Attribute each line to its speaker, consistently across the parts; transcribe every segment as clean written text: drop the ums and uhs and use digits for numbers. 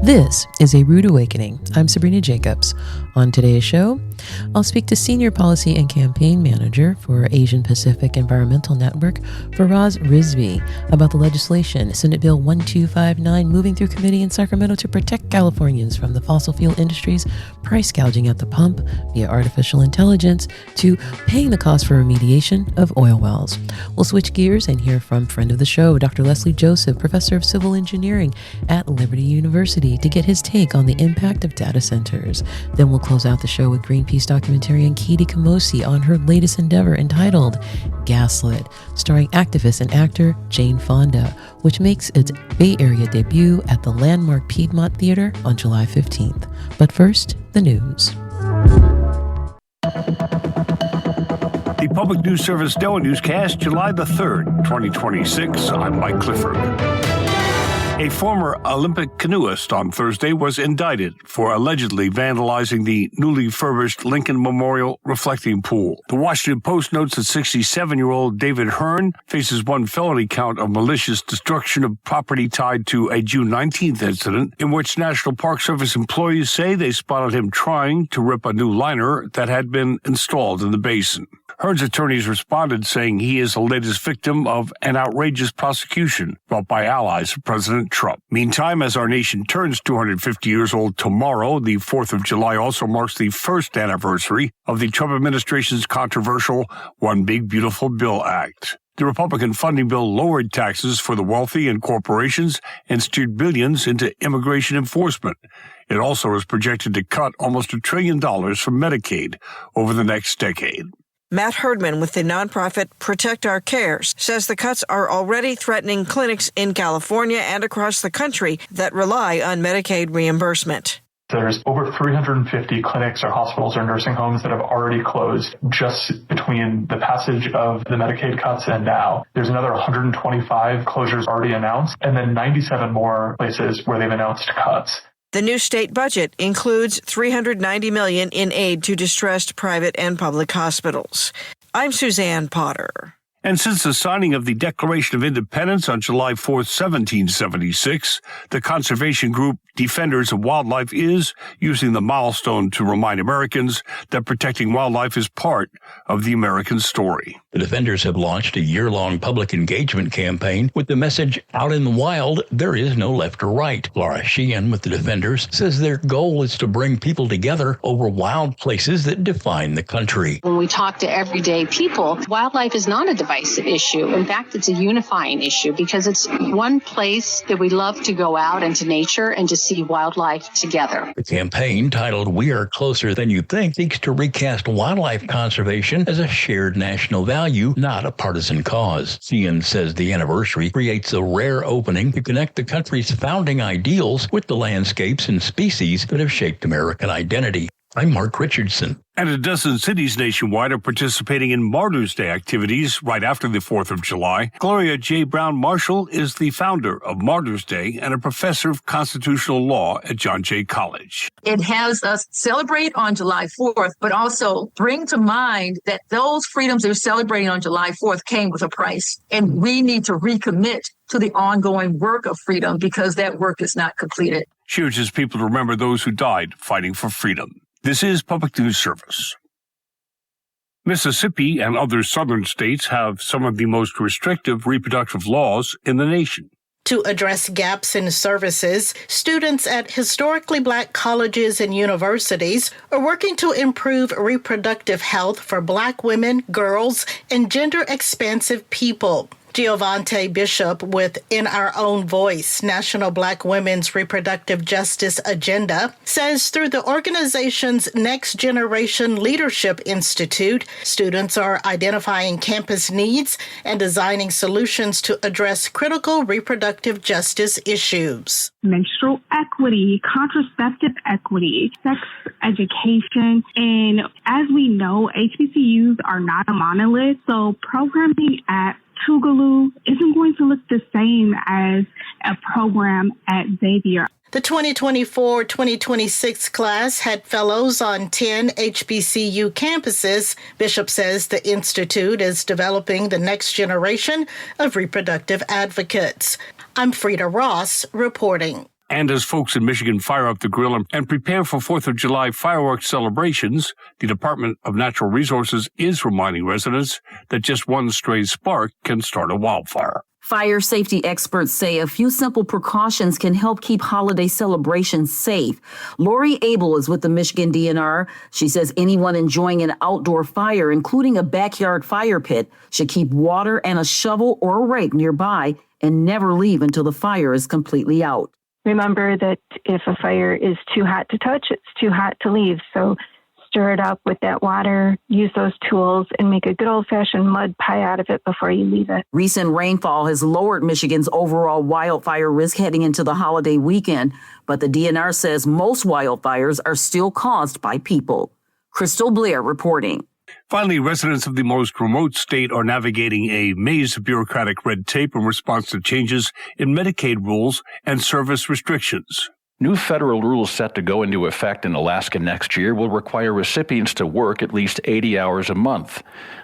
Speaker 1: This is A Rude Awakening. I'm Sabrina Jacobs. On today's show, I'll speak to Senior Policy and Campaign Manager for Asian Pacific Environmental Network, Faraz Rizvi, about the legislation, Senate Bill 1259, moving through committee in Sacramento to protect Californians from the fossil fuel industry's price gouging at the pump via artificial intelligence to paying the cost for remediation of oil wells. We'll switch gears and hear from friend of the show, Dr. Leslie Joseph, Professor of Civil Engineering at Liberty University, to get his take on the impact of data centers. Then we'll close out the show with Greenpeace documentarian Katie Camosi on her latest endeavor entitled Gaslit, starring activist and actor Jane Fonda, which makes its Bay Area debut at the landmark Piedmont Theater on July 15th. But first, the news.
Speaker 2: The Public News Service NOAA Newscast, July the 3rd, 2026. I'm Mike Clifford. A former Olympic canoeist on Thursday was indicted for allegedly vandalizing the newly furbished Lincoln Memorial reflecting pool. The Washington Post notes that 67-year-old David Hearn faces one felony count of malicious destruction of property tied to a June 19th incident in which National Park Service employees say they spotted him trying to rip a new liner that had been installed in the basin. Hearn's attorneys responded saying he is the latest victim of an outrageous prosecution brought by allies of President Trump. Meantime, as our nation turns 250 years old tomorrow, the 4th of July also marks the first anniversary of the Trump administration's controversial One Big Beautiful Bill Act. The Republican funding bill lowered taxes for the wealthy and corporations and steered billions into immigration enforcement. It also is projected to cut almost $1 trillion from Medicaid over the next decade.
Speaker 3: Matt Herdman with the nonprofit Protect Our Cares says the cuts are already threatening clinics in California and across the country that rely on Medicaid reimbursement.
Speaker 4: There's over 350 clinics or hospitals or nursing homes that have already closed just between the passage of the Medicaid cuts and now. There's another 125 closures already announced, and then 97 more places where they've announced cuts.
Speaker 3: The new state budget includes $390 million in aid to distressed private and public hospitals. I'm Suzanne Potter.
Speaker 2: And since the signing of the Declaration of Independence on July 4th, 1776, the conservation group Defenders of Wildlife is using the milestone to remind Americans that protecting wildlife is part of the American story.
Speaker 5: The Defenders have launched a year-long public engagement campaign with the message, out in the wild, there is no left or right. Laura Sheehan with the Defenders says their goal is to bring people together over wild places that define the country.
Speaker 6: When we talk to everyday people, wildlife is not a divisive issue. In fact, it's a unifying issue because it's one place that we love to go out into nature and to see wildlife together.
Speaker 5: The campaign, titled We Are Closer Than You Think, seeks to recast wildlife conservation as a shared national value, not a partisan cause. Sheehan says the anniversary creates a rare opening to connect the country's founding ideals with the landscapes and species that have shaped American identity. I'm Mark Richardson.
Speaker 2: And a dozen cities nationwide are participating in Martyrs' Day activities right after the 4th of July. Gloria J. Brown Marshall is the founder of Martyrs' Day and a professor of constitutional law at John Jay College.
Speaker 7: It has us celebrate on July 4th, but also bring to mind that those freedoms they're celebrating on July 4th came with a price. And we need to recommit to the ongoing work of freedom because that work is not completed.
Speaker 2: She urges people to remember those who died fighting for freedom. This is Public News Service. Mississippi and other southern states have some of the most restrictive reproductive laws in the nation.
Speaker 8: To address gaps in services, students at historically Black colleges and universities are working to improve reproductive health for Black women, girls, and gender-expansive people. Giovante Bishop with In Our Own Voice, National Black Women's Reproductive Justice Agenda, says through the organization's Next Generation Leadership Institute, students are identifying campus needs and designing solutions to address critical reproductive justice issues.
Speaker 9: Menstrual equity, contraceptive equity, sex education, and as we know, HBCUs are not a monolith, so programming at Tougaloo isn't going to look the same as a program at Xavier.
Speaker 8: The 2024-2026 class had fellows on 10 HBCU campuses. Bishop says the institute is developing the next generation of reproductive advocates. I'm Frida Ross reporting.
Speaker 2: And as folks in Michigan fire up the grill and prepare for 4th of July fireworks celebrations, the Department of Natural Resources is reminding residents that just one stray spark can start a wildfire.
Speaker 10: Fire safety experts say a few simple precautions can help keep holiday celebrations safe. Lori Abel is with the Michigan DNR. She says anyone enjoying an outdoor fire, including a backyard fire pit, should keep water and a shovel or a rake nearby and never leave until the fire is completely out.
Speaker 11: Remember that if a fire is too hot to touch, it's too hot to leave. So stir it up with that water, use those tools, and make a good old-fashioned mud pie out of it before you leave it.
Speaker 10: Recent rainfall has lowered Michigan's overall wildfire risk heading into the holiday weekend, but the DNR says most wildfires are still caused by people. Crystal Blair reporting.
Speaker 2: Finally, residents of the most remote state are navigating a maze of bureaucratic red tape in response to changes in Medicaid rules and service restrictions.
Speaker 12: New federal rules set to go into effect in Alaska next year will require recipients to work at least 80 hours a month.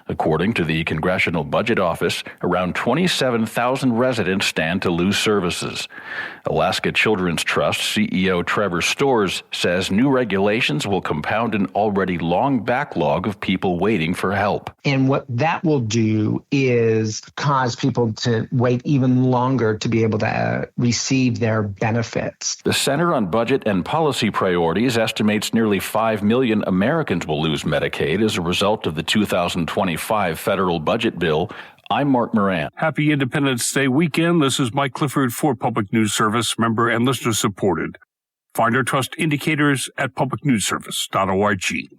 Speaker 12: According to the Congressional Budget Office, around 27,000 residents stand to lose services. Alaska Children's Trust CEO Trevor Storrs says new regulations will compound an already long backlog of people waiting for help.
Speaker 13: And what that will do is cause people to wait even longer to be able to receive their benefits.
Speaker 12: The Center on Budget and Policy Priorities estimates nearly 5 million Americans will lose Medicaid as a result of the 2025 federal budget bill. I'm Mark Moran.
Speaker 2: Happy Independence Day weekend. This is Mike Clifford for Public News Service, member and listener supported. Find our trust indicators at publicnewsservice.org.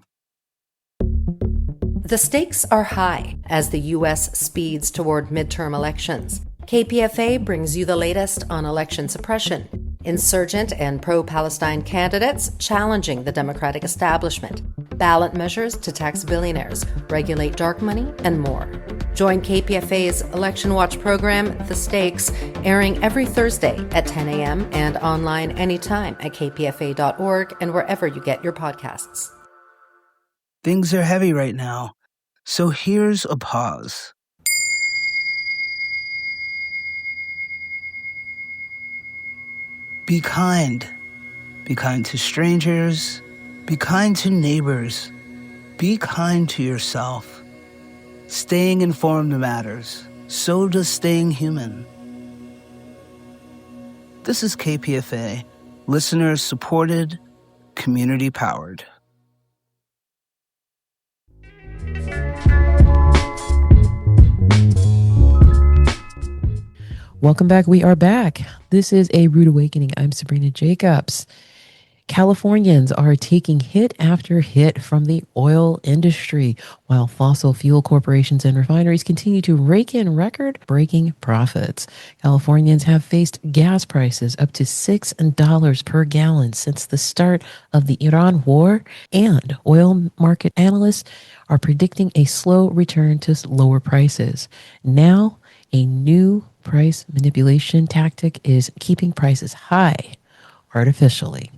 Speaker 14: The stakes are high as the U.S. speeds toward midterm elections. KPFA brings you the latest on election suppression, insurgent and pro-Palestine candidates challenging the Democratic establishment, ballot measures to tax billionaires, regulate dark money, and more. Join KPFA's Election Watch program, The Stakes, airing every Thursday at 10 a.m. and online anytime at kpfa.org and wherever you get your podcasts.
Speaker 15: Things are heavy right now, so here's a pause. Be kind. Be kind to strangers. Be kind to neighbors. Be kind to yourself. Staying informed matters. So does staying human. This is KPFA. Listeners supported, community powered.
Speaker 1: Welcome back. We are back. This is A Rude Awakening. I'm Sabrina Jacobs. Californians are taking hit after hit from the oil industry, while fossil fuel corporations and refineries continue to rake in record-breaking profits. Californians have faced gas prices up to $6 per gallon since the start of the Iran war, and oil market analysts are predicting a slow return to lower prices. Now, a new price manipulation tactic is keeping prices high artificially.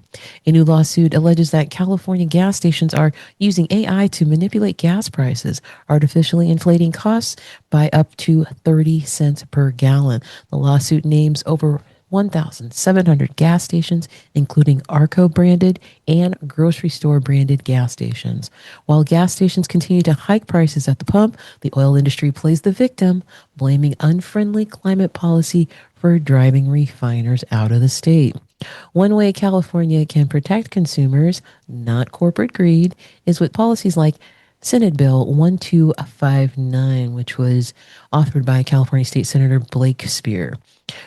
Speaker 1: A new lawsuit alleges that California gas stations are using AI to manipulate gas prices, artificially inflating costs by up to 30 cents per gallon. The lawsuit names over 1,700 gas stations, including Arco-branded and grocery store-branded gas stations. While gas stations continue to hike prices at the pump, the oil industry plays the victim, blaming unfriendly climate policy for driving refiners out of the state. One way California can protect consumers, not corporate greed, is with policies like Senate Bill 1259, which was authored by California State Senator Blake Spear,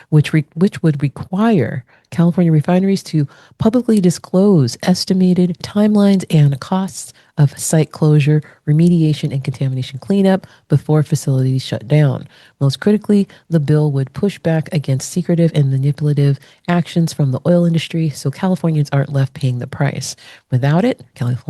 Speaker 1: which would require California refineries to publicly disclose estimated timelines and costs of site closure, remediation, and contamination cleanup before facilities shut down. Most critically, the bill would push back against secretive and manipulative actions from the oil industry so Californians aren't left paying the price. Without it,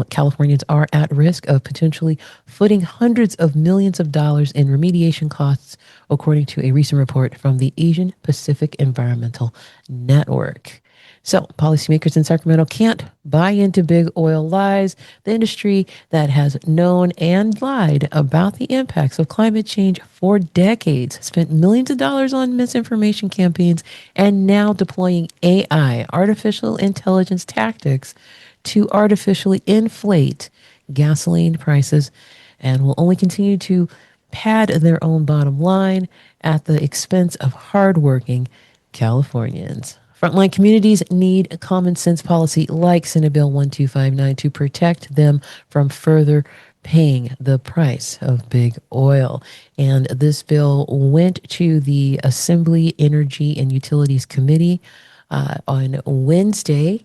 Speaker 1: Californians are at risk of potentially footing hundreds of millions of dollars in remediation costs, according to a recent report from the Asian Pacific Environmental Network. So, policymakers in Sacramento can't buy into big oil lies. The industry that has known and lied about the impacts of climate change for decades spent millions of dollars on misinformation campaigns and now deploying AI, artificial intelligence tactics, to artificially inflate gasoline prices and will only continue to pad their own bottom line at the expense of hardworking Californians. Frontline communities need a common sense policy like Senate Bill 1259 to protect them from further paying the price of big oil. And this bill went to the Assembly Energy and Utilities Committee on Wednesday,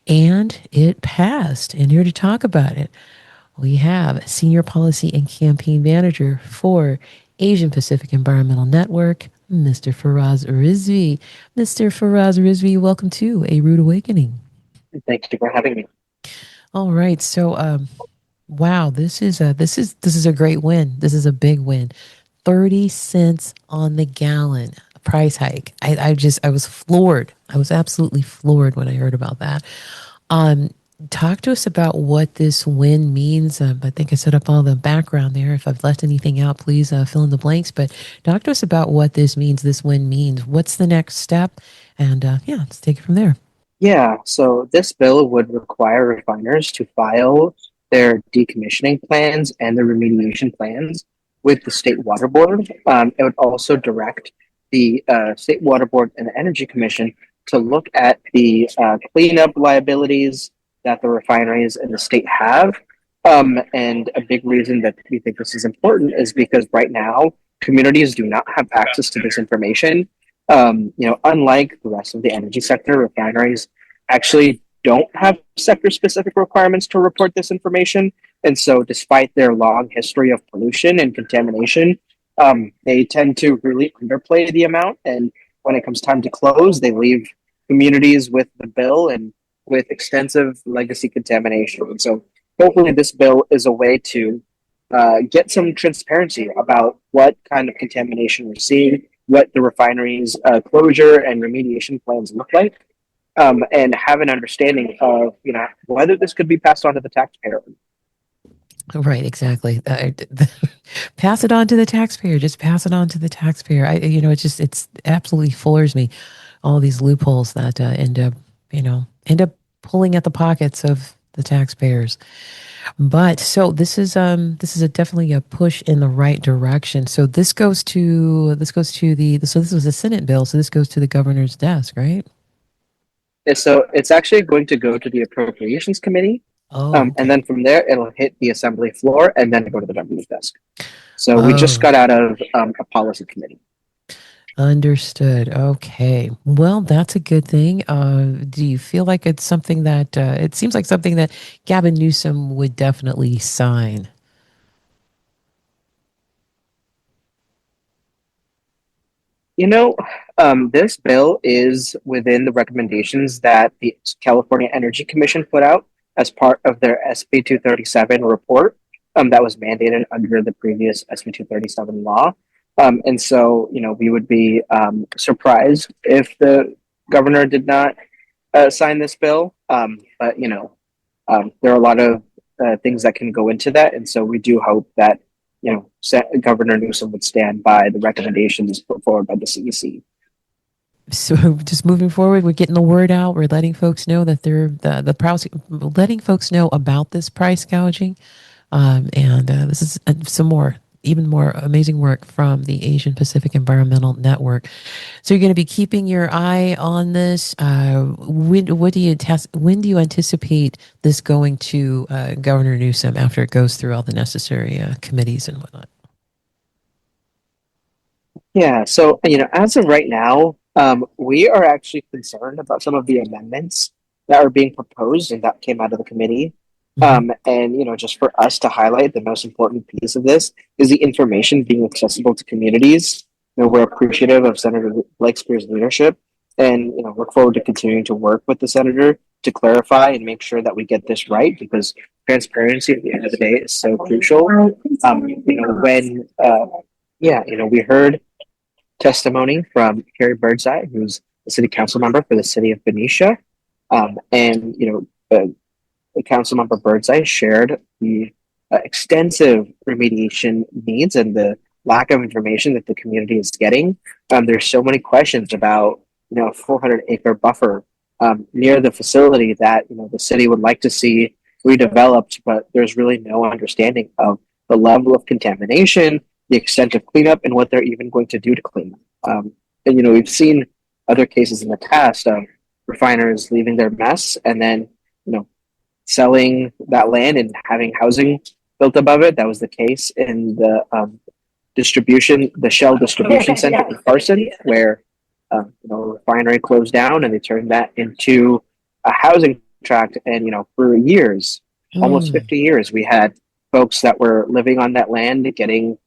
Speaker 1: and it passed. And here to talk about it, we have Senior Policy and Campaign Manager for Asian Pacific Environmental Network, Mr. Faraz Rizvi. Mr. Faraz Rizvi, welcome to A Rude Awakening.
Speaker 16: Thank you for having me.
Speaker 1: All right. So, wow, this is a great win. This is a big win. 30 cents on the gallon price hike. I was floored. I was absolutely floored when I heard about that. Talk to us about what this win means. I think I set up all the background there. If I've left anything out, please fill in the blanks. But talk to us about what this means, this win means. What's the next step? And let's take it from there.
Speaker 16: Yeah, so this bill would require refiners to file their decommissioning plans and their remediation plans with the State Water Board. It would also direct the State Water Board and the Energy Commission to look at the cleanup liabilities that the refineries in the state have. And a big reason that we think this is important is because right now, communities do not have access to this information. Unlike the rest of the energy sector, refineries actually don't have sector-specific requirements to report this information. And so despite their long history of pollution and contamination, they tend to really underplay the amount. And when it comes time to close, they leave communities with the bill and with extensive legacy contamination. And so hopefully this bill is a way to get some transparency about what kind of contamination we're seeing, what the refineries closure and remediation plans look like, and have an understanding of whether this could be passed on to the taxpayer.
Speaker 1: Right, exactly. Pass it on to the taxpayer. Just pass it on to the taxpayer. It's absolutely floors me. All these loopholes that end up pulling at the pockets of the taxpayers. But so this is definitely a push in the right direction. So this goes to this was a Senate bill. So this goes to the governor's desk, right?
Speaker 16: So it's actually going to go to the Appropriations Committee.
Speaker 1: Okay.
Speaker 16: And then from there, it'll hit the Assembly floor and then go to the governor's desk. So we just got out of a policy committee.
Speaker 1: Understood. Okay. Well, that's a good thing. Do you feel like it's something that it seems like something that Gavin Newsom would definitely sign?
Speaker 16: This bill is within the recommendations that the California Energy Commission put out as part of their SB 237 report that was mandated under the previous SB 237 law. And so, we would be surprised if the governor did not sign this bill. But, there are a lot of things that can go into that. And so we do hope that, Governor Newsom would stand by the recommendations put forward by the CEC.
Speaker 1: So just moving forward, we're getting the word out. We're letting folks know that letting folks know about this price gouging. And this is even more amazing work from the Asian Pacific Environmental Network. So you're going to be keeping your eye on this. When do you anticipate this going to Governor Newsom after it goes through all the necessary committees and whatnot?
Speaker 16: Yeah, so as of right now, we are actually concerned about some of the amendments that are being proposed and that came out of the committee. And just for us to highlight, the most important piece of this is the information being accessible to communities. We're appreciative of Senator Blake Spear's leadership, and look forward to continuing to work with the senator to clarify and make sure that we get this right, because transparency at the end of the day is so crucial. We heard testimony from Carrie Birdseye, who's the city council member for the city of Benicia, And, Councilmember Birdseye shared the extensive remediation needs and the lack of information that the community is getting. There's so many questions about, a 400-acre buffer near the facility that, the city would like to see redeveloped, but there's really no understanding of the level of contamination, the extent of cleanup, and what they're even going to do to clean up. And, we've seen other cases in the past of refiners leaving their mess and then, selling that land and having housing built above it. That was the case in the Shell distribution center in Carson, where a refinery closed down and they turned that into a housing tract. And for years, almost 50 years, we had folks that were living on that land getting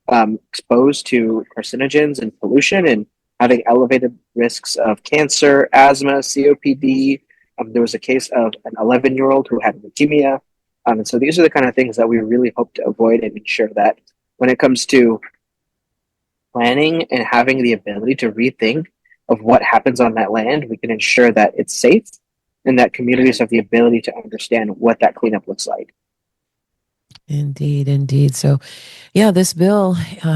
Speaker 16: exposed to carcinogens and pollution and having elevated risks of cancer, asthma, COPD. There was a case of an 11-year-old who had leukemia. And so these are the kind of things that we really hope to avoid and ensure that when it comes to planning and having the ability to rethink of what happens on that land, we can ensure that it's safe and that communities have the ability to understand what that cleanup looks like.
Speaker 1: Indeed, indeed. So, yeah, this bill,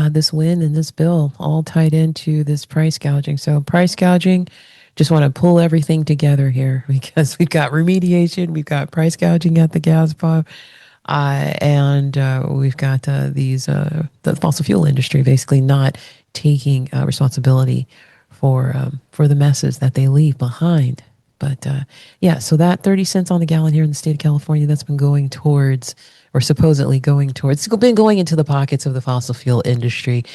Speaker 1: this win and this bill all tied into this price gouging. So price gouging, just want to pull everything together here because we've got remediation, we've got price gouging at the gas pump, and we've got the fossil fuel industry basically not taking responsibility for the messes that they leave behind. But so that 30 cents on the gallon here in the state of California, that's been going towards, or supposedly going towards, it's been going into the pockets of the fossil fuel industry,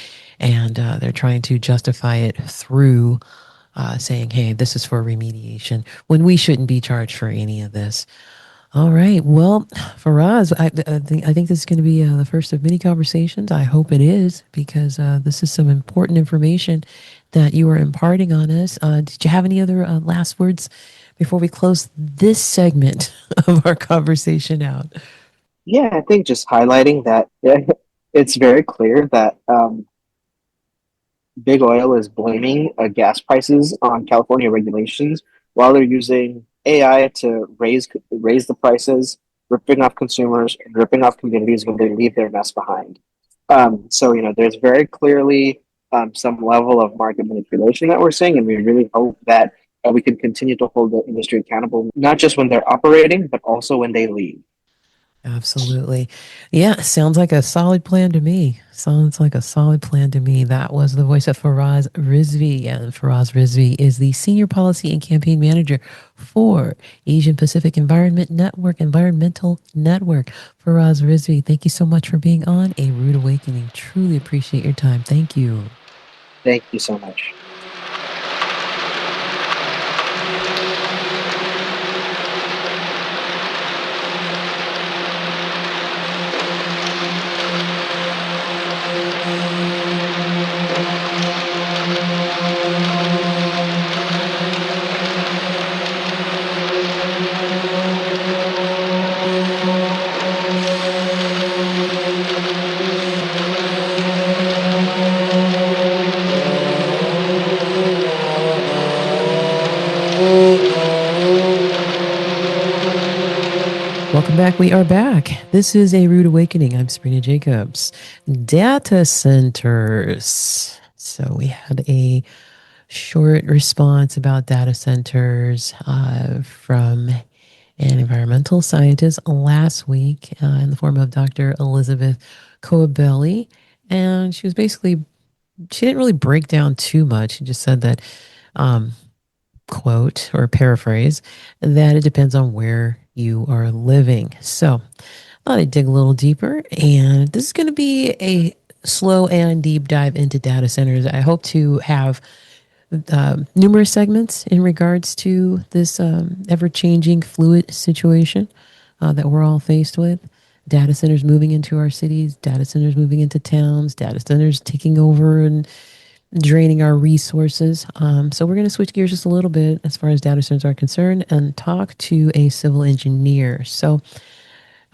Speaker 1: and they're trying to justify it through saying, hey, this is for remediation, when we shouldn't be charged for any of this. All right. Well, Faraz, I think this is going to be the first of many conversations. I hope it is, because this is some important information that you are imparting on us. Did you have any other last words before we close this segment of our conversation out?
Speaker 16: Yeah, I think just highlighting that it's very clear that big oil is blaming gas prices on California regulations while they're using AI to raise the prices, ripping off consumers and ripping off communities when they leave their mess behind. So there's very clearly some level of market manipulation that we're seeing, and we really hope that we can continue to hold the industry accountable, not just when they're operating, but also when they leave.
Speaker 1: Absolutely. Yeah, sounds like a solid plan to me. That was the voice of Faraz Rizvi. And Faraz Rizvi is the Senior Policy and Campaign Manager for Asian Pacific Environmental Network. Faraz Rizvi, thank you so much for being on A Rude Awakening. Truly appreciate your time. Thank you.
Speaker 16: Thank you so much.
Speaker 1: Welcome back. We are back. This is A Rude Awakening. I'm Sabrina Jacobs. Data centers. So we had a short response about data centers from an environmental scientist last week in the form of Dr. Elizabeth Coabelli. And she didn't really break down too much. She just said that, quote or paraphrase, that it depends on where you are living. So I thought I'd dig a little deeper, and this is going to be a slow and deep dive into data centers. I hope to have numerous segments in regards to this ever-changing fluid situation that we're all faced with. Data centers moving into our cities, data centers moving into towns, data centers taking over and draining our resources. So we're going to switch gears just a little bit as far as data centers are concerned and talk to a civil engineer. So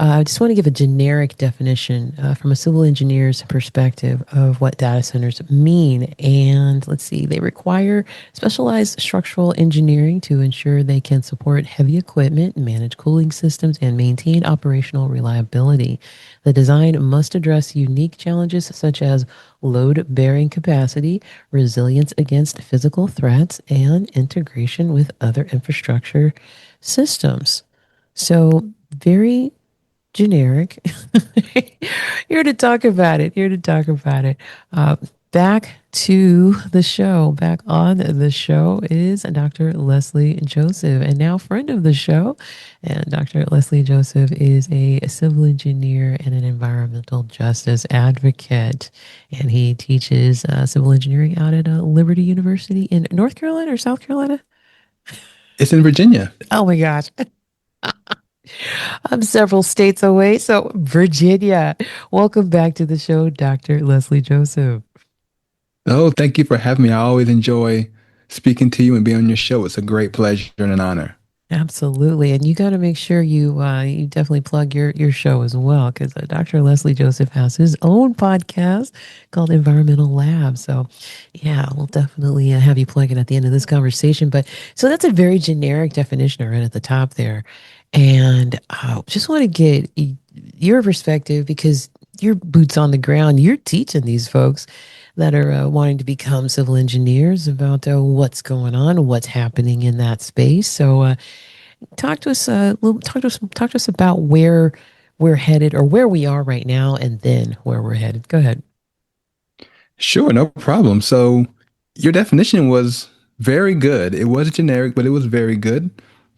Speaker 1: I just want to give a generic definition from a civil engineer's perspective of what data centers mean. And let's see, they require specialized structural engineering to ensure they can support heavy equipment, manage cooling systems, and maintain operational reliability. The design must address unique challenges such as load bearing capacity, resilience against physical threats, and integration with other infrastructure systems. So, very generic. Here to talk about it. Here to talk about it. Back to the show. Back on the show is Dr. Leslie Joseph, and now friend of the show. And Dr. Leslie Joseph is a civil engineer and an environmental justice advocate. And he teaches civil engineering out at Liberty University in North Carolina or South Carolina?
Speaker 17: It's in Virginia.
Speaker 1: Oh my gosh. I'm several states away. So, Virginia, welcome back to the show, Dr. Leslie Joseph.
Speaker 17: Oh, thank you for having me. I always enjoy speaking to you and being on your show. It's a great pleasure and an honor.
Speaker 1: Absolutely. And you got to make sure you definitely plug your show as well, because Dr. Leslie Joseph has his own podcast called Environmental Lab. So, yeah, we'll definitely have you plug it at the end of this conversation. But so that's a very generic definition right at the top there. And just want to get your perspective because you're boots on the ground. You're teaching these folks that are wanting to become civil engineers about what's going on, what's happening in that space. So, talk to us about where we're headed, or where we are right now, and then where we're headed. Go ahead.
Speaker 17: Sure, no problem. So, your definition was very good. It was generic, but it was very good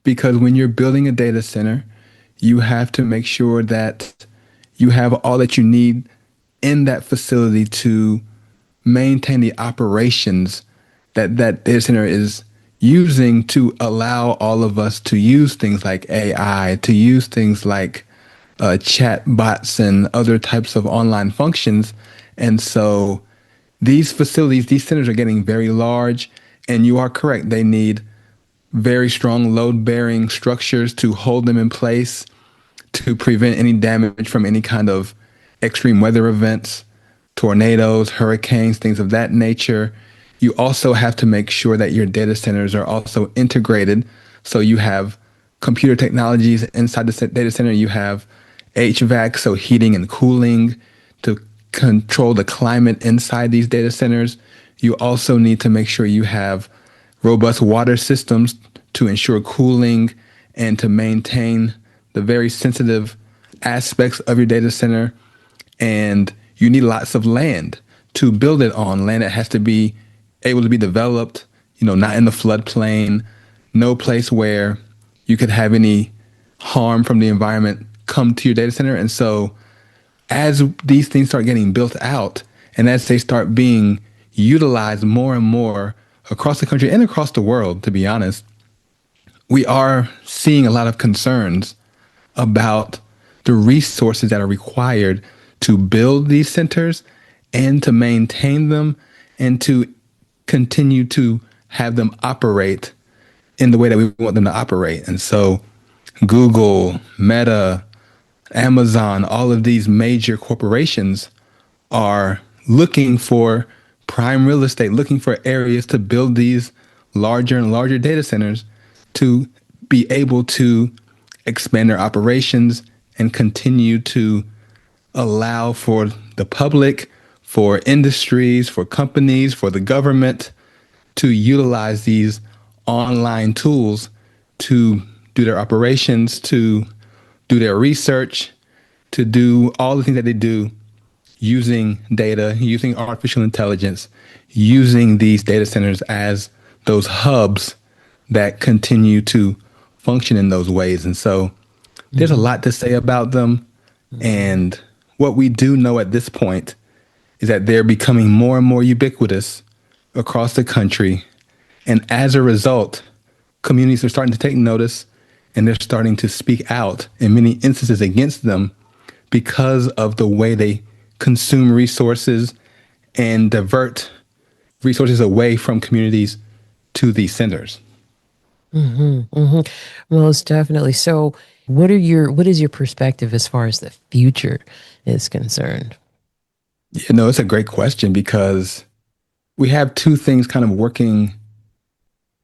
Speaker 17: because when you're building a data center, you have to make sure that you have all that you need in that facility to maintain the operations that data center is using to allow all of us to use things like AI, to use things like chat bots and other types of online functions. And so these facilities, these centers are getting very large, and you are correct. They need very strong load-bearing structures to hold them in place, to prevent any damage from any kind of extreme weather events, tornadoes, hurricanes, things of that nature. You also have to make sure that your data centers are also integrated. So you have computer technologies inside the data center. You have HVAC, so heating and cooling to control the climate inside these data centers. You also need to make sure you have robust water systems to ensure cooling and to maintain the very sensitive aspects of your data center. And you need lots of land to build it on, land that has to be able to be developed, not in the floodplain, no place where you could have any harm from the environment come to your data center. And so as these things start getting built out and as they start being utilized more and more across the country and across the world, to be honest, we are seeing a lot of concerns about the resources that are required to build these centers and to maintain them and to continue to have them operate in the way that we want them to operate. And so Google, Meta, Amazon, all of these major corporations are looking for prime real estate, looking for areas to build these larger and larger data centers to be able to expand their operations and continue to allow for the public, for industries, for companies, for the government to utilize these online tools to do their operations, to do their research, to do all the things that they do using data, using artificial intelligence, using these data centers as those hubs that continue to function in those ways. And so there's a lot to say about them. And what we do know at this point is that they're becoming more and more ubiquitous across the country. And as a result, communities are starting to take notice and they're starting to speak out in many instances against them because of the way they consume resources and divert resources away from communities to these centers.
Speaker 1: Most definitely. So What is your perspective as far as the future is concerned?
Speaker 17: It's a great question because we have two things kind of working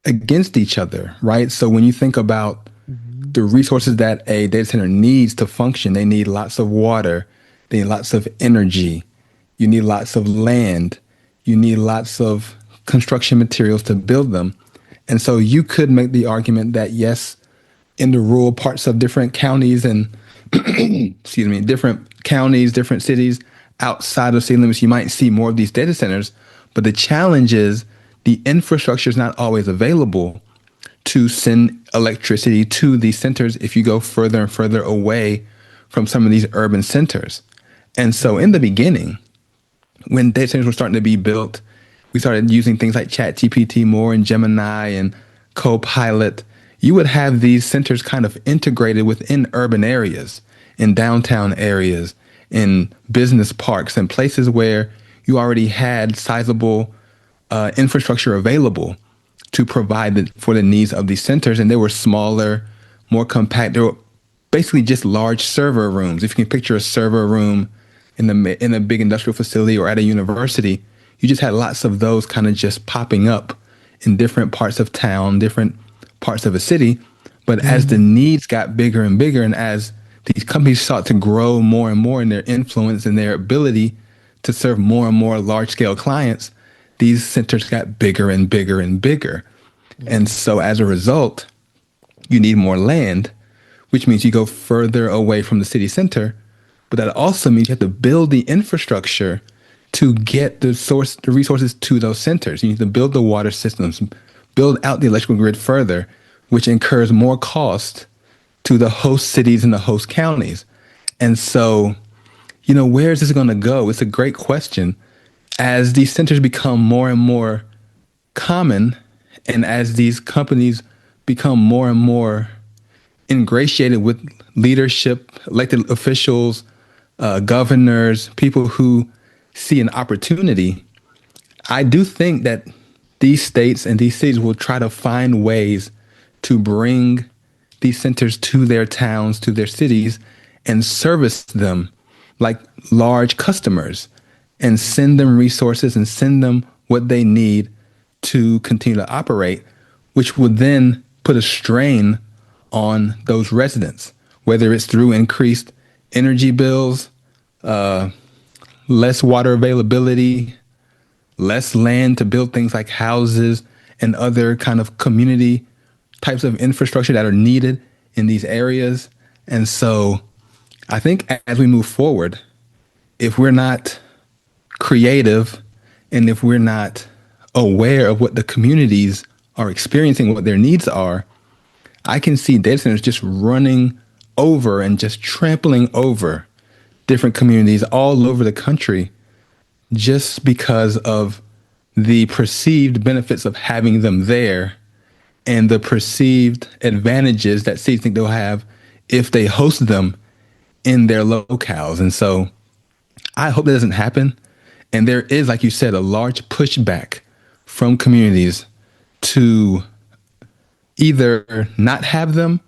Speaker 17: against each other, right? So when you think about the resources that a data center needs to function, they need lots of water, they need lots of energy, you need lots of land, you need lots of construction materials to build them. And so you could make the argument that yes, in the rural parts of different counties and different counties, different cities outside of city limits, you might see more of these data centers. But the challenge is the infrastructure is not always available to send electricity to these centers if you go further and further away from some of these urban centers. And so in the beginning, when data centers were starting to be built, we started using things like ChatGPT more and Gemini and Copilot. You would have these centers kind of integrated within urban areas, in downtown areas, in business parks, and places where you already had sizable infrastructure available to provide for the needs of these centers. And they were smaller, more compact. They were basically just large server rooms. If you can picture a server room in a big industrial facility or at a university, you just had lots of those kind of just popping up in different parts of town, different parts of a city. But as the needs got bigger and bigger, and as these companies sought to grow more and more in their influence and their ability to serve more and more large scale clients, these centers got bigger and bigger and bigger. And so as a result, you need more land, which means you go further away from the city center. But that also means you have to build the infrastructure to get the resources to those centers. You need to build the water systems, build out the electrical grid further, which incurs more cost to the host cities and the host counties. And so, where is this going to go? It's a great question. As these centers become more and more common, and as these companies become more and more ingratiated with leadership, elected officials, governors, people who see an opportunity, I do think that these states and these cities will try to find ways to bring these centers to their towns, to their cities, and service them like large customers and send them resources and send them what they need to continue to operate, which would then put a strain on those residents, whether it's through increased energy bills, less water availability, less land to build things like houses and other kind of community types of infrastructure that are needed in these areas. And so I think as we move forward, if we're not creative and if we're not aware of what the communities are experiencing, what their needs are, I can see data centers just running over and just trampling over different communities all over the country just because of the perceived benefits of having them there and the perceived advantages that cities think they'll have if they host them in their locales. And so I hope that doesn't happen. And there is, like you said, a large pushback from communities to either not have them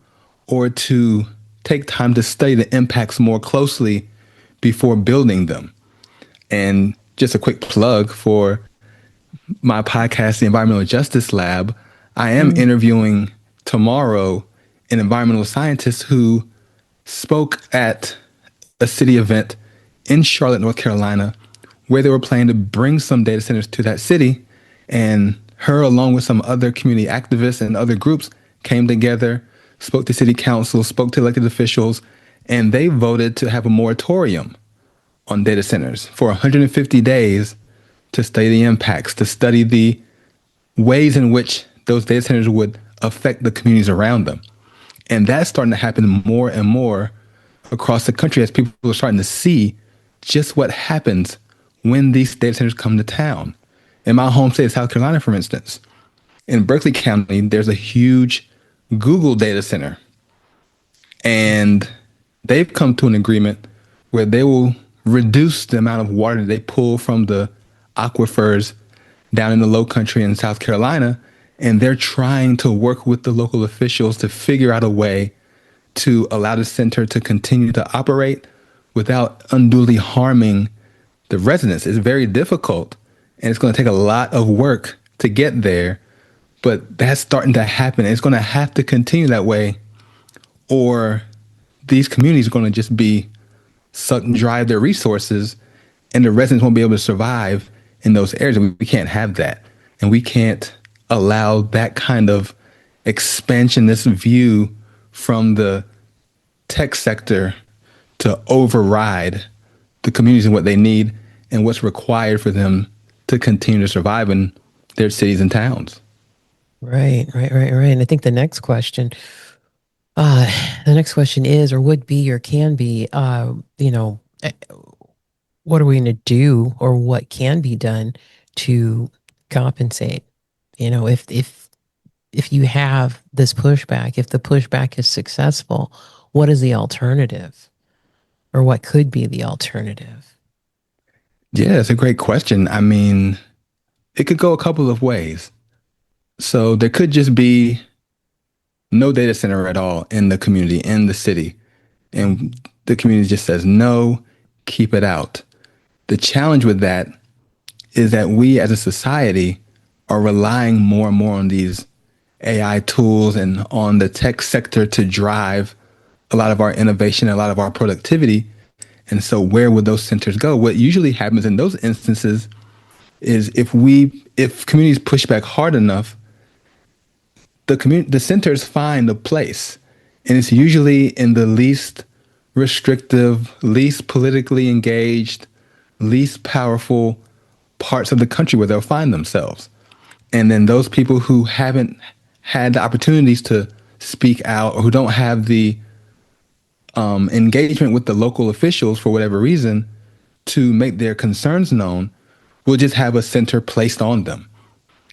Speaker 17: or to take time to study the impacts more closely before building them. And just a quick plug for my podcast, The Environmental Justice Lab. I am interviewing tomorrow an environmental scientist who spoke at a city event in Charlotte, North Carolina, where they were planning to bring some data centers to that city. And her, along with some other community activists and other groups, came together, spoke to city council, spoke to elected officials, and they voted to have a moratorium on data centers for 150 days to study the impacts, to study the ways in which those data centers would affect the communities around them. And that's starting to happen more and more across the country as people are starting to see just what happens when these data centers come to town. In my home state of South Carolina, for instance, in Berkeley County, there's a huge Google data center. And they've come to an agreement where they will reduce the amount of water that they pull from the aquifers down in the low country in South Carolina. And they're trying to work with the local officials to figure out a way to allow the center to continue to operate without unduly harming the residents. It's very difficult, and it's going to take a lot of work to get there, but that's starting to happen. It's going to have to continue that way, or these communities are going to just be sucked dry of their resources, and the residents won't be able to survive in those areas. We can't have that, and we can't allow that kind of expansionist view from the tech sector to override the communities and what they need and what's required for them to continue to survive in their cities and towns.
Speaker 1: Right. And I think the next question is, or would be, or can be, what are we going to do, or what can be done to compensate? If you have this pushback, if the pushback is successful, what is the alternative, or what could be the alternative?
Speaker 17: Yeah, it's a great question. I mean, it could go a couple of ways. So there could just be no data center at all in the community, in the city. And the community just says, no, keep it out. The challenge with that is that we as a society are relying more and more on these AI tools and on the tech sector to drive a lot of our innovation, a lot of our productivity. And so where would those centers go? What usually happens in those instances is if communities push back hard enough, the centers find a place. And it's usually in the least restrictive, least politically engaged, least powerful parts of the country where they'll find themselves. And then those people who haven't had the opportunities to speak out, or who don't have the engagement with the local officials for whatever reason to make their concerns known, will just have a center placed on them.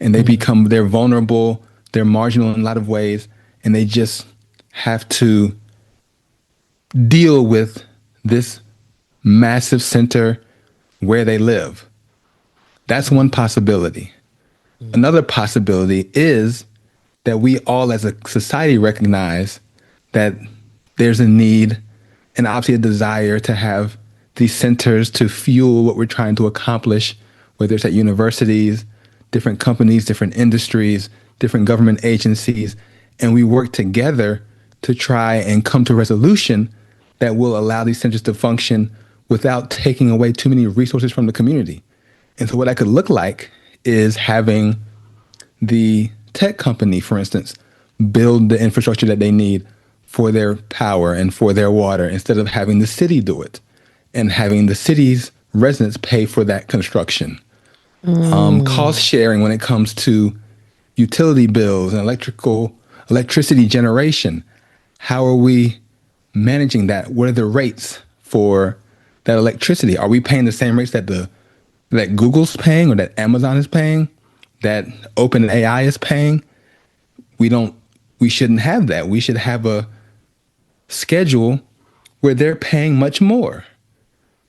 Speaker 17: And they're vulnerable, they're marginal in a lot of ways, and they just have to deal with this massive center where they live. That's one possibility. Another possibility is that we all as a society recognize that there's a need and obviously a desire to have these centers to fuel what we're trying to accomplish, whether it's at universities, different companies, different industries, different government agencies, and we work together to try and come to a resolution that will allow these centers to function without taking away too many resources from the community. And so what that could look like is having the tech company, for instance, build the infrastructure that they need for their power and for their water, instead of having the city do it and having the city's residents pay for that construction. Cost sharing when it comes to utility bills and electricity generation. How are we managing that? What are the rates for that electricity? Are we paying the same rates that Google's paying, or that Amazon is paying, that OpenAI is paying? We shouldn't have that. We should have a schedule where they're paying much more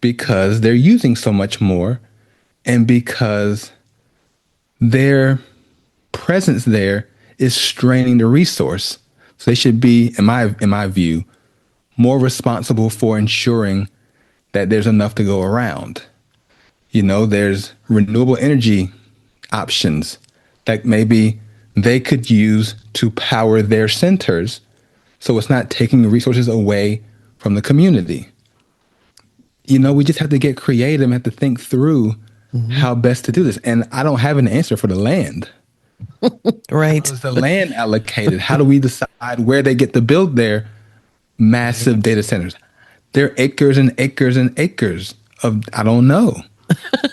Speaker 17: because they're using so much more, and because their presence there is straining the resource. So they should be, in my view, more responsible for ensuring that there's enough to go around. There's renewable energy options that maybe they could use to power their centers, so it's not taking resources away from the community. We just have to get creative and have to think through how best to do this. And I don't have an answer for the land.
Speaker 1: Right.
Speaker 17: How is the land allocated? How do we decide where they get to build their massive data centers? There are acres and acres and acres of, I don't know.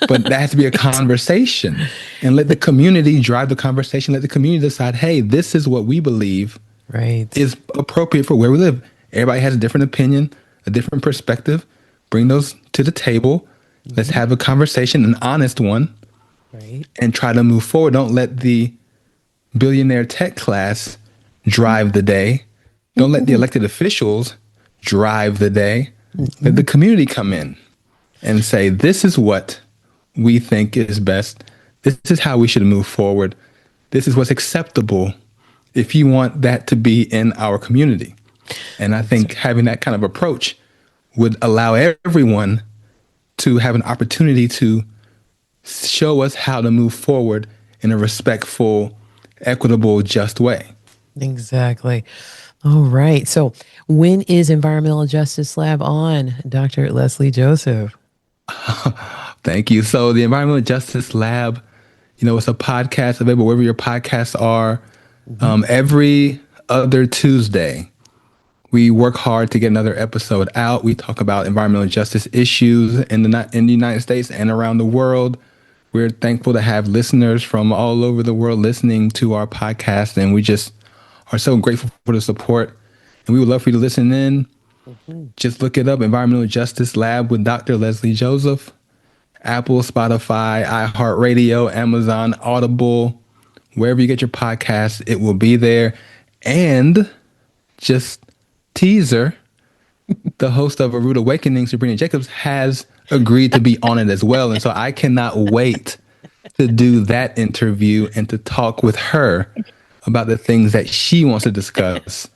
Speaker 17: But that has to be a conversation, and let the community drive the conversation. Let the community decide, hey, this is what we believe is appropriate for where we live. Everybody has a different opinion, a different perspective. Bring those to the table. Let's have a conversation, an honest one, and try to move forward. Don't let the billionaire tech class drive the day. Don't let the elected officials drive the day. Let the community come in and say, this is what we think is best. This is how we should move forward. This is what's acceptable if you want that to be in our community. And I think having that kind of approach would allow everyone to have an opportunity to show us how to move forward in a respectful, equitable, just way.
Speaker 1: Exactly. All right. So when is Environmental Justice Lab on, Dr. Leslie Joseph?
Speaker 17: Thank you. So the Environmental Justice Lab, it's a podcast available wherever your podcasts are. Every other Tuesday, we work hard to get another episode out. We talk about environmental justice issues in the United States and around the world. We're thankful to have listeners from all over the world listening to our podcast, and we just are so grateful for the support. And we would love for you to listen in. Just look it up, Environmental Justice Lab with Dr. Leslie Joseph. Apple, Spotify, iHeartRadio, Amazon, Audible, wherever you get your podcasts, it will be there. And just teaser, the host of A Rude Awakening, Sabrina Jacobs, has agreed to be on it as well. And so I cannot wait to do that interview and to talk with her about the things that she wants to discuss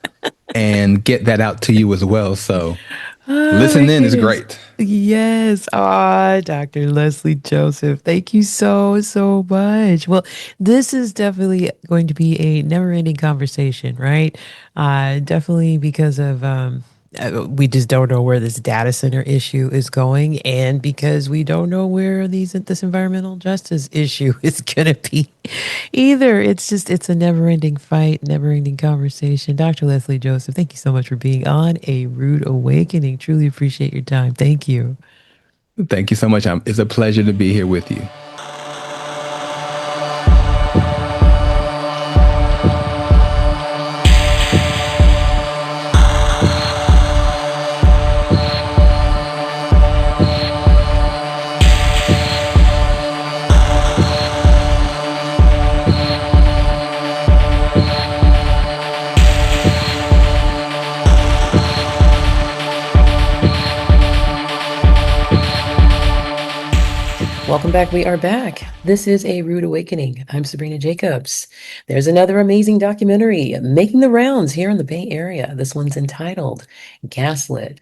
Speaker 17: and get that out to you as well. So listen in is great.
Speaker 1: Yes. Dr. Leslie Joseph, thank you so, so much. Well, this is definitely going to be a never-ending conversation, right? Definitely because of we just don't know where this data center issue is going, and because we don't know where this environmental justice issue is going to be either. It's a never-ending fight, never-ending conversation. Dr. Leslie Joseph, thank you so much for being on A Rude Awakening. Truly appreciate your time. Thank you.
Speaker 17: Thank you so much. It's a pleasure to be here with you.
Speaker 1: Welcome back. We are back. This is A Rude Awakening. I'm Sabrina Jacobs. There's another amazing documentary making the rounds here in the Bay Area. This one's entitled Gaslit.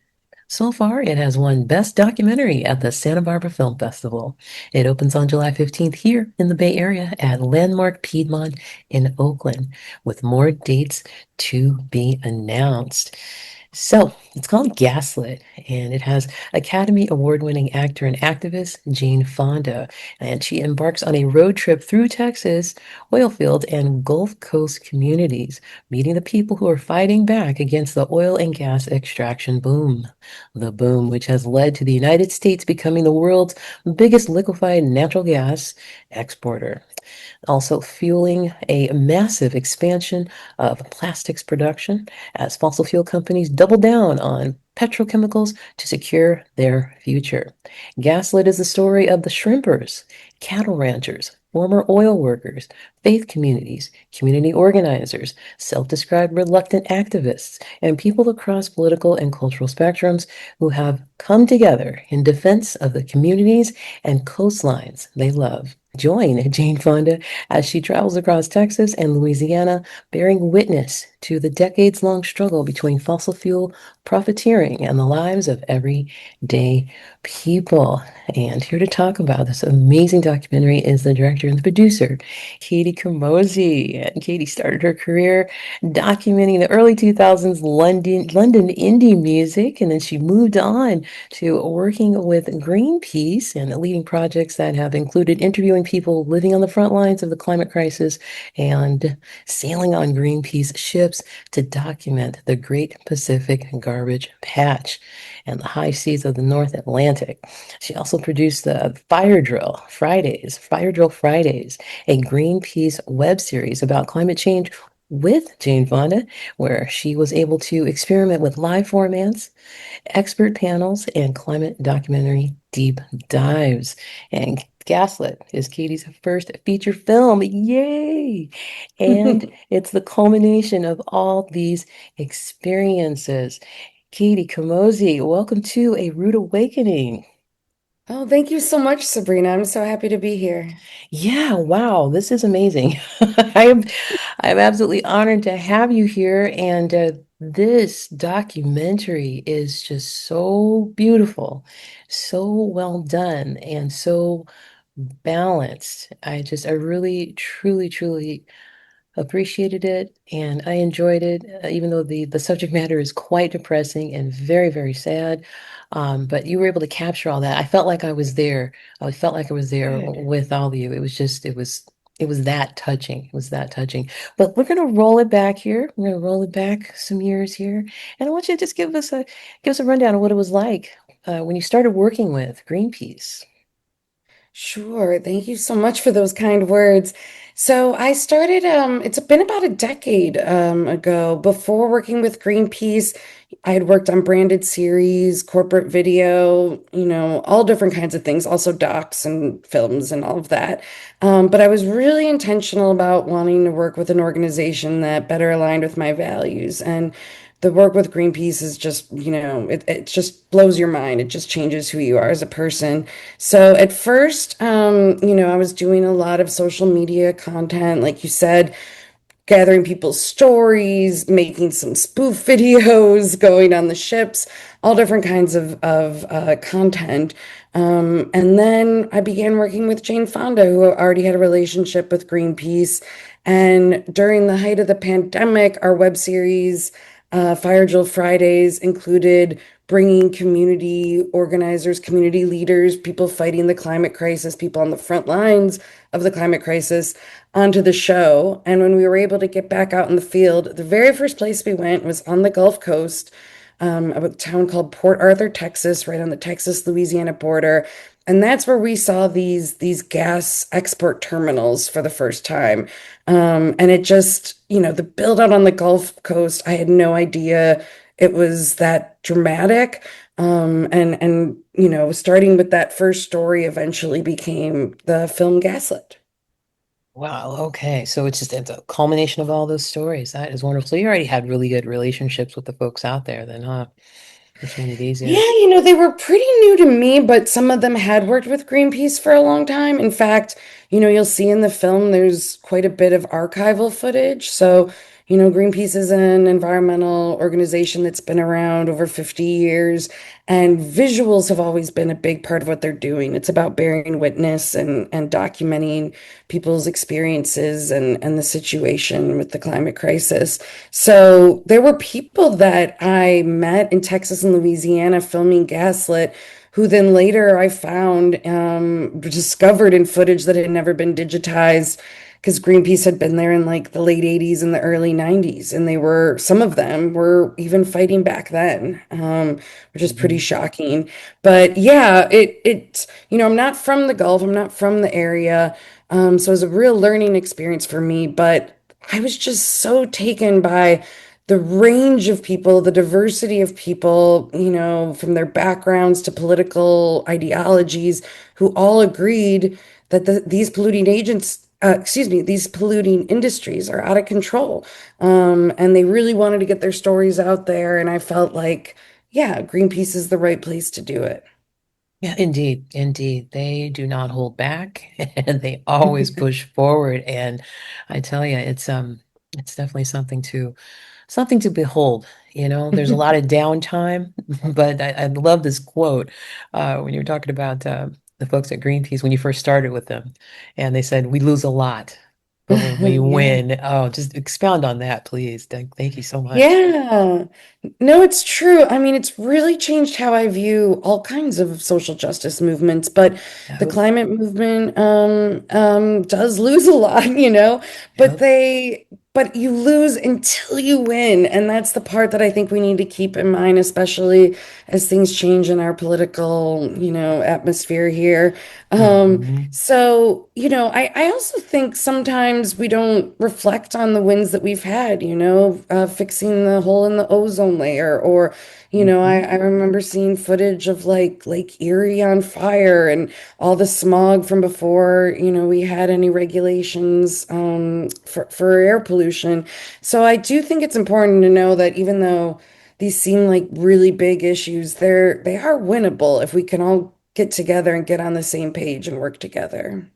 Speaker 1: So far, it has won Best Documentary at the Santa Barbara Film Festival. It opens on July 15th here in the Bay Area at Landmark Piedmont in Oakland, with more dates to be announced. So it's called Gaslit, and it has Academy Award-winning actor and activist Jane Fonda, and she embarks on a road trip through Texas, oil field, and Gulf Coast communities, meeting the people who are fighting back against the oil and gas extraction boom. The boom, which has led to the United States becoming the world's biggest liquefied natural gas exporter, also fueling a massive expansion of plastics production as fossil fuel companies double down on petrochemicals to secure their future. Gaslit is the story of the shrimpers, cattle ranchers, former oil workers, faith communities, community organizers, self-described reluctant activists, and people across political and cultural spectrums who have come together in defense of the communities and coastlines they love. Join Jane Fonda as she travels across Texas and Louisiana, bearing witness to the decades-long struggle between fossil fuel profiteering and the lives of everyday people. And here to talk about this amazing documentary is the director and the producer, Katie Kamosi. And Katie started her career documenting the early 2000s London indie music, and then she moved on to working with Greenpeace and leading projects that have included interviewing people living on the front lines of the climate crisis and sailing on Greenpeace ships to document the Great Pacific Garbage Patch and the high seas of the North Atlantic. She also produced the Fire Drill Fridays, a Greenpeace web series about climate change with Jane Fonda, where she was able to experiment with live formats, expert panels, and climate documentary deep dives. And Gaslit is Katie's first feature film. Yay! And it's the culmination of all these experiences. Katie Kamosi, welcome to A Rude Awakening.
Speaker 18: Oh, thank you so much, Sabrina. I'm so happy to be here.
Speaker 1: Yeah, wow, this is amazing. I am absolutely honored to have you here. And This documentary is just so beautiful, so well done, and so balanced. I really, truly, truly appreciated it, and I enjoyed it, even though the subject matter is quite depressing and very, very sad. But you were able to capture all that. I felt like I was there. I felt like I was there
Speaker 8: Good.
Speaker 1: with all of you. It was that touching. It was that touching. But we're gonna roll it back here. We're gonna roll it back some years here, and I want you to just give us a rundown of what it was like when you started working with Greenpeace.
Speaker 18: Sure. Thank you so much for those kind words. So I started, it's been about a decade ago. Before working with Greenpeace, I had worked on branded series, corporate video, all different kinds of things, also docs and films and all of that. But I was really intentional about wanting to work with an organization that better aligned with my values. And the work with Greenpeace is just, it just blows your mind. It just changes who you are as a person. So at first, I was doing a lot of social media content, like you said, gathering people's stories, making some spoof videos, going on the ships, all different kinds of content. And then I began working with Jane Fonda, who already had a relationship with Greenpeace. And during the height of the pandemic, our web series, Fire Drill Fridays, included bringing community organizers, community leaders, people fighting the climate crisis, people on the front lines of the climate crisis onto the show. And when we were able to get back out in the field, the very first place we went was on the Gulf Coast, a town called Port Arthur, Texas, right on the Texas-Louisiana border. And that's where we saw these gas export terminals for the first time. And it just, the build out on the Gulf Coast, I had no idea it was that dramatic. Starting with that first story eventually became the film Gaslit.
Speaker 1: Wow, okay. So it's a culmination of all those stories. That is wonderful. So you already had really good relationships with the folks out there then, huh? Which made it
Speaker 18: Yeah,
Speaker 1: easier.
Speaker 18: they were pretty new to me, but some of them had worked with Greenpeace for a long time. In fact, you'll see in the film there's quite a bit of archival footage. So, Greenpeace is an environmental organization that's been around over 50 years, and visuals have always been a big part of what they're doing. It's about bearing witness and documenting people's experiences and the situation with the climate crisis. So there were people that I met in Texas and Louisiana filming Gaslit, who then later I found discovered in footage that had never been digitized because Greenpeace had been there in like the late 80s and the early 90s. And some of them were even fighting back then, which is pretty shocking. But yeah, I'm not from the Gulf, I'm not from the area. So it was a real learning experience for me, but I was just so taken by the range of people, the diversity of people, from their backgrounds to political ideologies, who all agreed that these polluting industries are out of control. And they really wanted to get their stories out there. And I felt like, yeah, Greenpeace is the right place to do it.
Speaker 1: Yeah, indeed, indeed. They do not hold back and they always push forward. And I tell you, it's definitely something to behold. There's a lot of downtime, but I love this quote when you were talking about the folks at Greenpeace when you first started with them, and they said, "We lose a lot, but when we
Speaker 18: Yeah.
Speaker 1: win," oh, just expound on that, please. Thank you so much.
Speaker 18: Yeah. No, it's true. I mean, it's really changed how I view all kinds of social justice movements, but the
Speaker 1: Yep,
Speaker 18: climate movement does lose a lot, but
Speaker 1: yep.
Speaker 18: but you lose until you win. And that's the part that I think we need to keep in mind, especially as things change in our political, atmosphere here.
Speaker 1: Mhm.
Speaker 18: I also think sometimes we don't reflect on the wins that we've had, fixing the hole in the ozone layer, or, I
Speaker 1: Mhm.
Speaker 18: remember seeing footage of like Lake Erie on fire and all the smog from before, we had any regulations, for air pollution. So I do think it's important to know that even though these seem like really big issues, they are winnable if we can all get together and get on the same page and work together.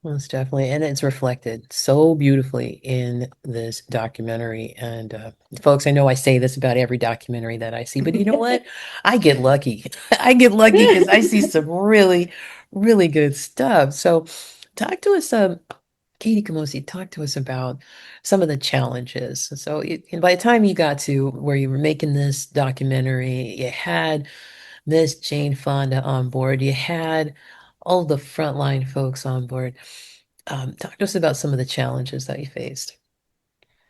Speaker 1: Most definitely, and it's reflected so beautifully in this documentary. And folks, I know I say this about every documentary that I see, but you know what? I get lucky. I get lucky because I see some really, really good stuff. So, talk to us, Katie Camosi, talk to us about some of the challenges. So, and by the time you got to where you were making this documentary, you had Miss Jane Fonda on board, you had all the frontline folks on board. Talk to us about some of the challenges that you faced.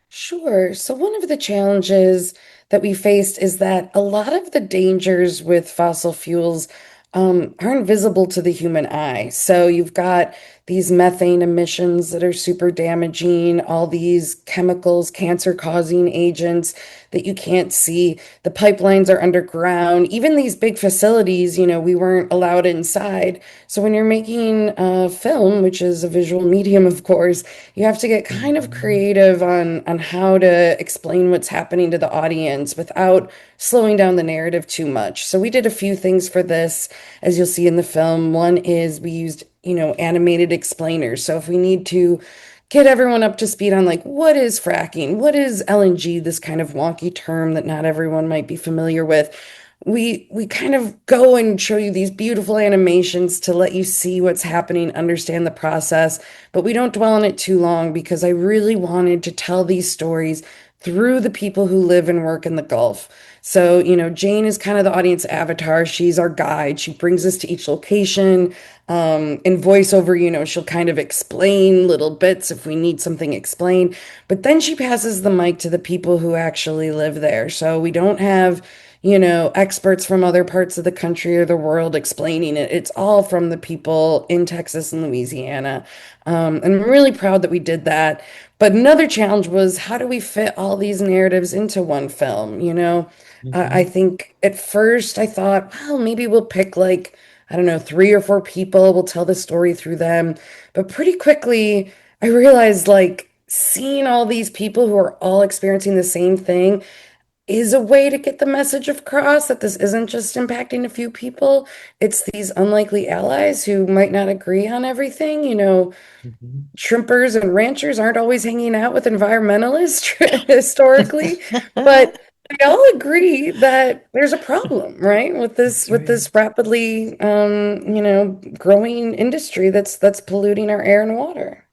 Speaker 18: Sure. So, one of the challenges that we faced is that a lot of the dangers with fossil fuels aren't visible to the human eye. So, you've got these methane emissions that are super damaging, all these chemicals, cancer causing agents that you can't see. The pipelines are underground. Even these big facilities, we weren't allowed inside. So, when you're making film, which is a visual medium, of course, you have to get kind of creative on how to explain what's happening to the audience without slowing down the narrative too much. So we did a few things for this, as you'll see in the film. One is we used, animated explainers. So if we need to get everyone up to speed on like what is fracking, what is LNG, this kind of wonky term that not everyone might be familiar with, we kind of go and show you these beautiful animations to let you see what's happening, understand the process, but we don't dwell on it too long because I really wanted to tell these stories through the people who live and work in the Gulf. So, Jane is kind of the audience avatar. She's our guide. She brings us to each location. In voiceover, she'll kind of explain little bits if we need something explained, but then she passes the mic to the people who actually live there. So we don't have experts from other parts of the country or the world explaining it. It's all from the people in Texas and Louisiana. And I'm really proud that we did that. But another challenge was how do we fit all these narratives into one film? I think at first I thought, well, maybe we'll pick like, I don't know, 3 or 4 people, we'll tell the story through them. But pretty quickly, I realized like seeing all these people who are all experiencing the same thing is a way to get the message across that this isn't just impacting a few people. It's these unlikely allies who might not agree on everything. Shrimpers and ranchers aren't always hanging out with environmentalists historically, but they all agree that there's a problem, right? With this rapidly growing industry that's polluting our air and water.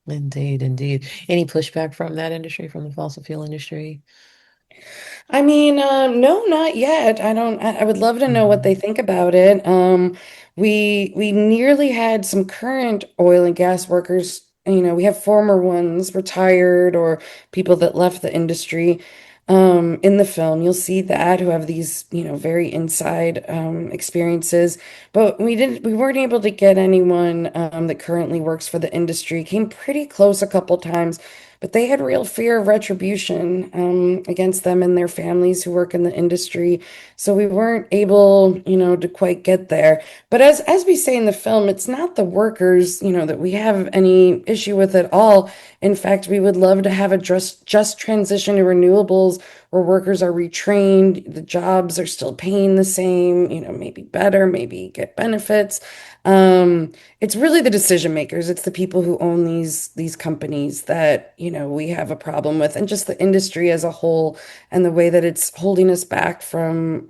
Speaker 1: Indeed, indeed. Any pushback from that industry, from the fossil fuel industry?
Speaker 18: I mean, no, not yet. I don't. I would love to know what they think about it. We nearly had some current oil and gas workers. We have former ones, retired or people that left the industry. In the film, you'll see that who have these, very inside experiences. But we weren't able to get anyone that currently works for the industry. Came pretty close a couple times, but they had real fear of retribution against them and their families who work in the industry. So we weren't able, to quite get there. But as we say in the film, it's not the workers, that we have any issue with at all. In fact, we would love to have a just transition to renewables where workers are retrained, the jobs are still paying the same, maybe better, maybe get benefits. It's really the decision makers. It's the people who own these companies that, we have a problem with, and just the industry as a whole and the way that it's holding us back from,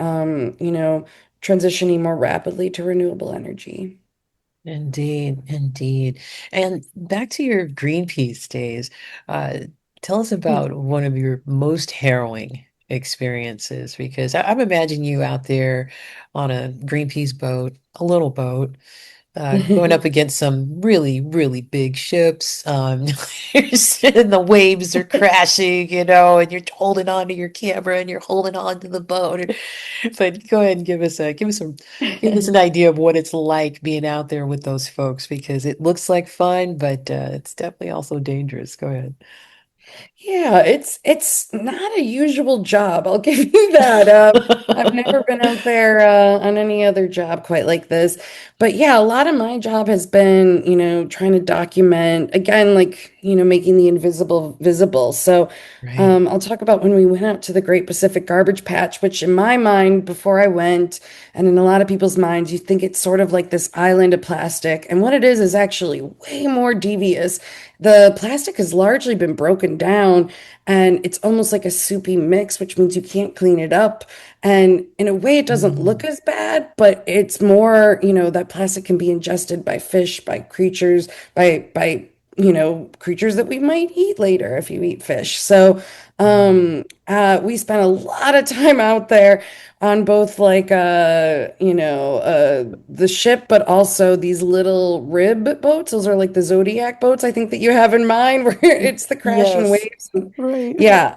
Speaker 18: transitioning more rapidly to renewable energy.
Speaker 1: Indeed, indeed. And back to your Greenpeace days, uh, tell us about one of your most harrowing experiences, because I'm imagining you out there on a Greenpeace boat, a little boat, going up against some really, really big ships. And the waves are crashing, and you're holding on to your camera and you're holding on to the boat. But go ahead and give us an idea of what it's like being out there with those folks, because it looks like fun, but it's definitely also dangerous. Go ahead.
Speaker 18: Yeah, it's not a usual job. I'll give you that. I've never been out there on any other job quite like this. But yeah, a lot of my job has been, trying to document again, like, making the invisible visible. So
Speaker 1: Right.
Speaker 18: I'll talk about when we went out to the Great Pacific Garbage Patch, which in my mind, before I went, and in a lot of people's minds, you think it's sort of like this island of plastic. And what it is actually way more devious. The plastic has largely been broken down and it's almost like a soupy mix, which means you can't clean it up. And in a way, it doesn't look as bad, but it's more, that plastic can be ingested by fish, by creatures, by creatures that we might eat later if you eat fish. So we spent a lot of time out there on both like the ship, but also these little rib boats. Those are like the Zodiac boats, I think that you have in mind, where it's the crashing
Speaker 1: Yes.
Speaker 18: waves.
Speaker 1: Right.
Speaker 18: Yeah.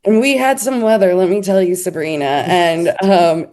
Speaker 18: And we had some weather, let me tell you, Sabrina. And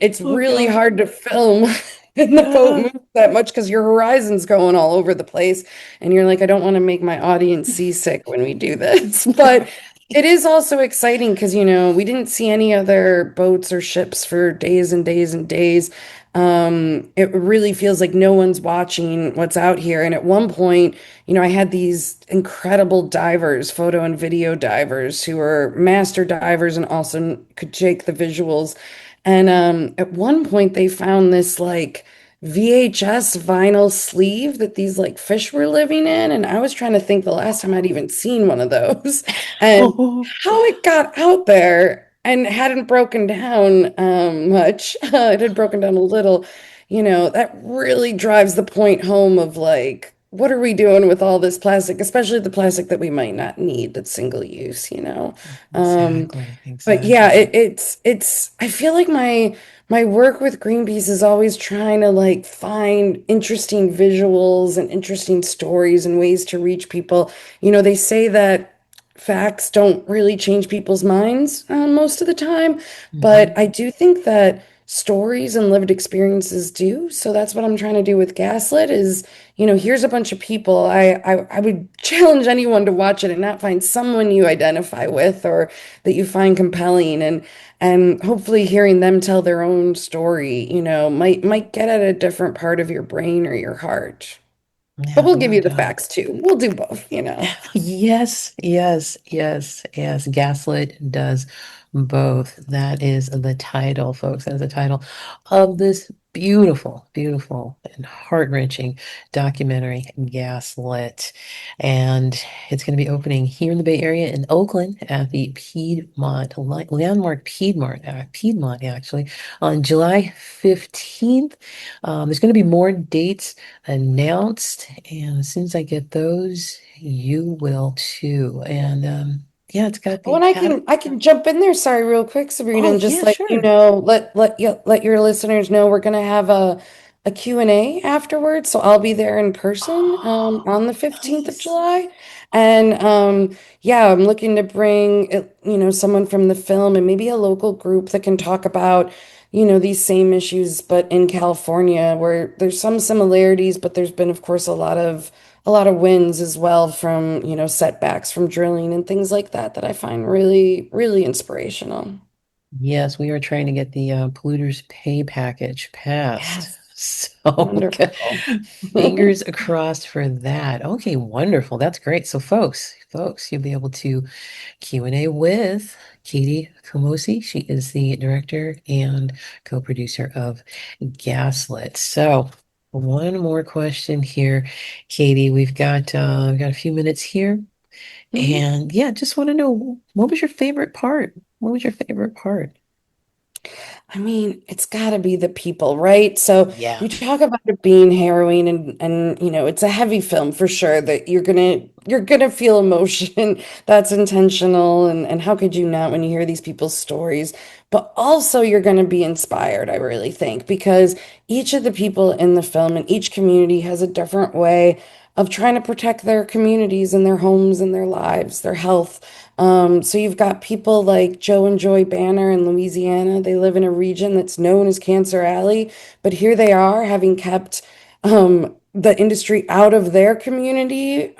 Speaker 18: it's
Speaker 1: Oh
Speaker 18: really
Speaker 1: God.
Speaker 18: hard to film and the boat
Speaker 1: Yeah.
Speaker 18: moves that much because your horizon's going all over the place. And you're like, I don't want to make my audience seasick when we do this. But it is also exciting because, we didn't see any other boats or ships for days and days and days. It really feels like no one's watching what's out here. And at one point, I had these incredible divers, photo and video divers, who were master divers and also could take the visuals. And at one point, they found this like VHS vinyl sleeve that these like fish were living in. And I was trying to think the last time I'd even seen one of those and
Speaker 1: Oh,
Speaker 18: how it got out there and hadn't broken down much. It had broken down a little. That really drives the point home of like, what are we doing with all this plastic, especially the plastic that we might not need that's single use. Um,
Speaker 1: exactly.
Speaker 18: but yeah,
Speaker 1: Exactly.
Speaker 18: it's I feel like my work with Greenpeace is always trying to like find interesting visuals and interesting stories and ways to reach people. They say that facts don't really change people's minds most of the time, but I do think that stories and lived experiences do. So that's what I'm trying to do with Gaslit is, here's a bunch of people. I would challenge anyone to watch it and not find someone you identify with or that you find compelling and hopefully hearing them tell their own story, might get at a different part of your brain or your heart. But
Speaker 1: Yeah,
Speaker 18: we'll give
Speaker 1: no
Speaker 18: you the
Speaker 1: doubt.
Speaker 18: facts too. We'll do both.
Speaker 1: Yes, yes, yes, yes. Gaslit does both. That is the title, folks. That is the title of this beautiful, beautiful, and heart-wrenching documentary, Gaslit. And it's going to be opening here in the Bay Area in Oakland at the Landmark Piedmont, actually, on July 15th. There's going to be more dates announced, and as soon as I get those, you will too. And yeah, it's got
Speaker 18: Oh,
Speaker 1: the
Speaker 18: and I can jump in there, sorry, real quick, Sabrina,
Speaker 1: Oh
Speaker 18: and just
Speaker 1: yeah,
Speaker 18: let
Speaker 1: sure.
Speaker 18: let your listeners know we're gonna have a Q&A afterwards. So I'll be there in person on the 15th of
Speaker 1: Nice.
Speaker 18: July. And yeah, I'm looking to bring someone from the film and maybe a local group that can talk about, these same issues, but in California, where there's some similarities, but there's been, of course, a lot of wins as well from, setbacks from drilling and things like that that I find really, really inspirational.
Speaker 1: Yes, we are trying to get the polluters pay package passed.
Speaker 18: Yes,
Speaker 1: So
Speaker 18: wonderful.
Speaker 1: fingers crossed for that. Okay, wonderful. That's great. So folks, you'll be able to Q&A with Katie Kumosi. She is the director and co-producer of Gaslit. So one more question here, Katie. We've got a few minutes here.
Speaker 18: Mhm.
Speaker 1: And yeah, just want to know what was your favorite part? What was your favorite part?
Speaker 18: I mean, it's got to be the people, right? So
Speaker 1: Yeah.
Speaker 18: you talk about it being harrowing and it's a heavy film for sure that you're gonna feel emotion that's intentional and how could you not when you hear these people's stories? But also you're gonna be inspired, I really think, because each of the people in the film and each community has a different way of trying to protect their communities and their homes and their lives, their health. So you've got people like Joe and Joy Banner in Louisiana. They live in a region that's known as Cancer Alley, but here they are having kept the industry out of their community.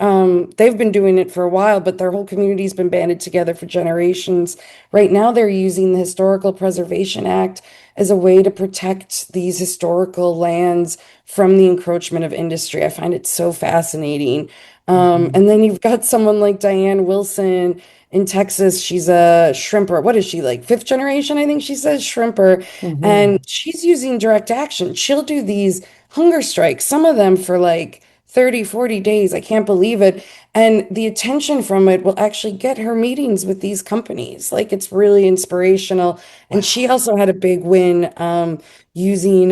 Speaker 18: They've been doing it for a while, but their whole community's been banded together for generations. Right now, they're using the Historical Preservation Act as a way to protect these historical lands from the encroachment of industry. I find it so fascinating. And then you've got someone like Diane Wilson in Texas. She's a shrimper. What is she, like fifth generation? I think she says shrimper. And she's using direct action. She'll do these hunger strikes, some of them for like 30, 40 days. I can't believe it. And the attention from it will actually get her meetings with these companies. Like, it's really inspirational. And she also had a big win using,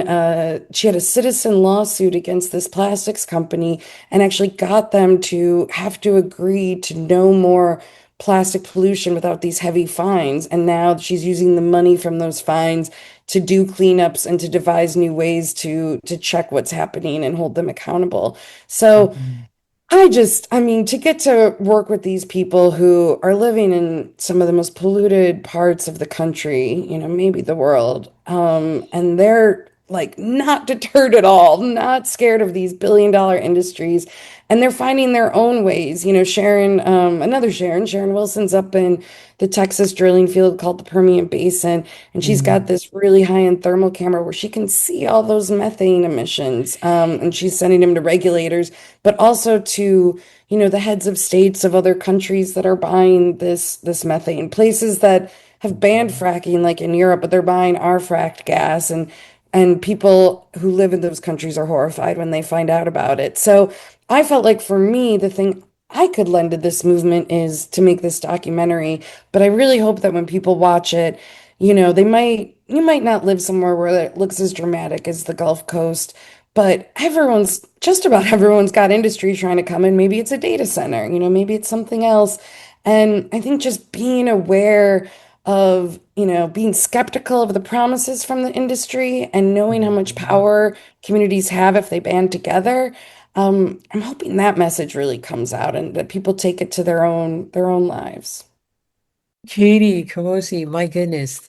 Speaker 18: she had a citizen lawsuit against this plastics company and actually got them to have to agree to no more plastic pollution without these heavy fines. And now she's using the money from those fines to do cleanups and to devise new ways to check what's happening and hold them accountable. So I mean, to get to work with these people who are living in some of the most polluted parts of the country, maybe the world, and they're like not deterred at all, not scared of these billion-dollar industries, and they're finding their own ways. Sharon Wilson's up in the Texas drilling field called the Permian Basin, and she's got this really high-end thermal camera where she can see all those methane emissions, and she's sending them to regulators, but also to the heads of states of other countries that are buying this methane, places that have banned fracking, like in Europe, but they're buying our fracked gas, and people who live in those countries are horrified when they find out about it. So I felt like, for me, the thing I could lend to this movement is to make this documentary. But I really hope that when people watch it, you might not live somewhere where it looks as dramatic as the Gulf Coast, but just about everyone's got industry trying to come in. Maybe it's a data center, maybe it's something else. And I think just being aware of, being skeptical of the promises from the industry and knowing how much power communities have if they band together. I'm hoping that message really comes out and that people take it to their own lives.
Speaker 1: Katie Camosi, my goodness.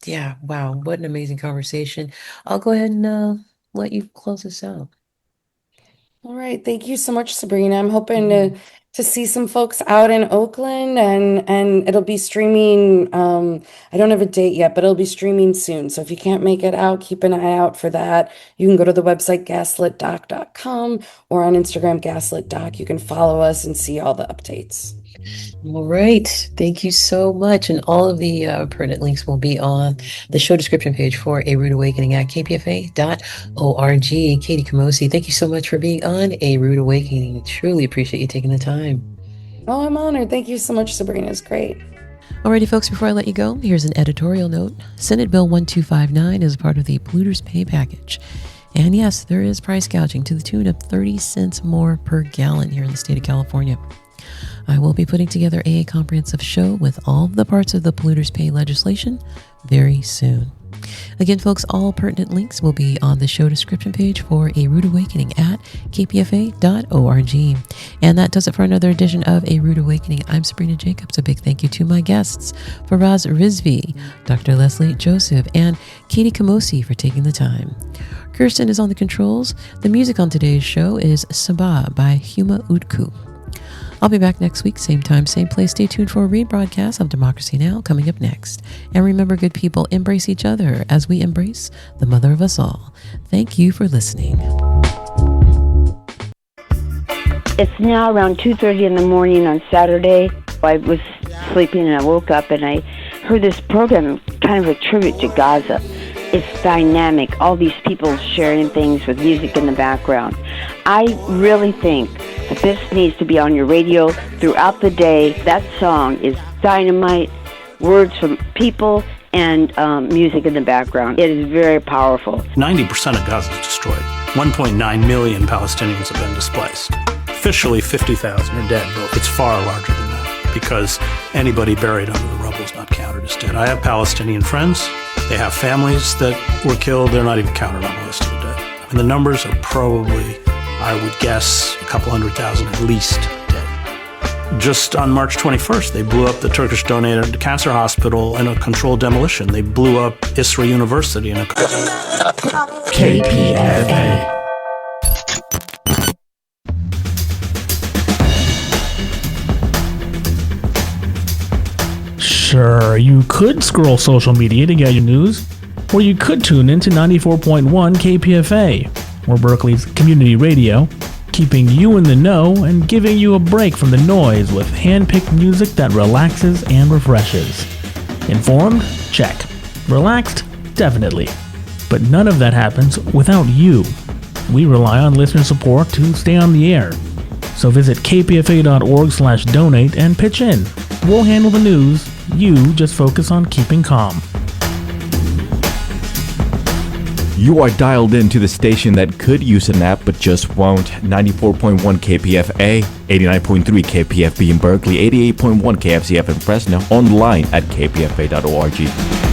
Speaker 1: Yeah, wow, what an amazing conversation. I'll go ahead and let you close this out.
Speaker 18: All right. Thank you so much, Sabrina. I'm hoping to see some folks out in Oakland, and it'll be streaming. I don't have a date yet, but it'll be streaming soon. So if you can't make it out, keep an eye out for that. You can go to the website gaslitdoc.com or on Instagram, gaslitdoc. You can follow us and see all the updates.
Speaker 1: All right. Thank you so much. And all of the pertinent links will be on the show description page for A Rude Awakening at kpfa.org. Katie Camosi, thank you so much for being on A Rude Awakening. Truly appreciate you taking the time.
Speaker 18: Oh, I'm honored. Thank you so much, Sabrina. It's great.
Speaker 1: Alrighty, folks, before I let you go, here's an editorial note. Senate Bill 1259 is part of the Polluters Pay Package. And yes, there is price gouging to the tune of 30 cents more per gallon here in the state of California. I will be putting together a comprehensive show with all the parts of the Polluters Pay legislation very soon. Again, folks, all pertinent links will be on the show description page for A Rude Awakening at kpfa.org. And that does it for another edition of A Rude Awakening. I'm Sabrina Jacobs. A big thank you to my guests, Faraz Rizvi, Dr. Leslie Joseph, and Katie Camosi for taking the time. Kirsten is on the controls. The music on today's show is Sabah by Huma Utku. I'll be back next week, same time, same place. Stay tuned for a rebroadcast of Democracy Now! Coming up next. And remember, good people, embrace each other as we embrace the mother of us all. Thank you for listening.
Speaker 19: It's now around 2:30 in the morning on Saturday. I was sleeping and I woke up and I heard this program, kind of a tribute to Gaza. It's dynamic, all these people sharing things with music in the background. I really think that this needs to be on your radio throughout the day. That song is dynamite, words from people and music in the background. It is very powerful.
Speaker 20: 90% of Gaza is destroyed. 1.9 million Palestinians have been displaced. Officially 50,000 are dead, but it's far larger than that because anybody buried under the rubble is not counted as dead. I have Palestinian friends. They have families that were killed. They're not even counted on the list of the dead. I mean, the numbers are probably, I would guess, a couple 100,000 at least dead. Just on March 21st, they blew up the Turkish-donated cancer hospital in a controlled demolition. They blew up Isra University in a... KPFA.
Speaker 21: Sure, you could scroll social media to get your news, or you could tune into 94.1 KPFA, or Berkeley's community radio, keeping you in the know and giving you a break from the noise with hand-picked music that relaxes and refreshes. Informed? Check. Relaxed? Definitely. But none of that happens without you. We rely on listener support to stay on the air. So visit kpfa.org/donate and pitch in. We'll handle the news. You just focus on keeping calm.
Speaker 22: You are dialed into the station that could use a nap but just won't. 94.1 KPFA, 89.3 KPFB in Berkeley, 88.1 KFCF in Fresno, online at kpfa.org.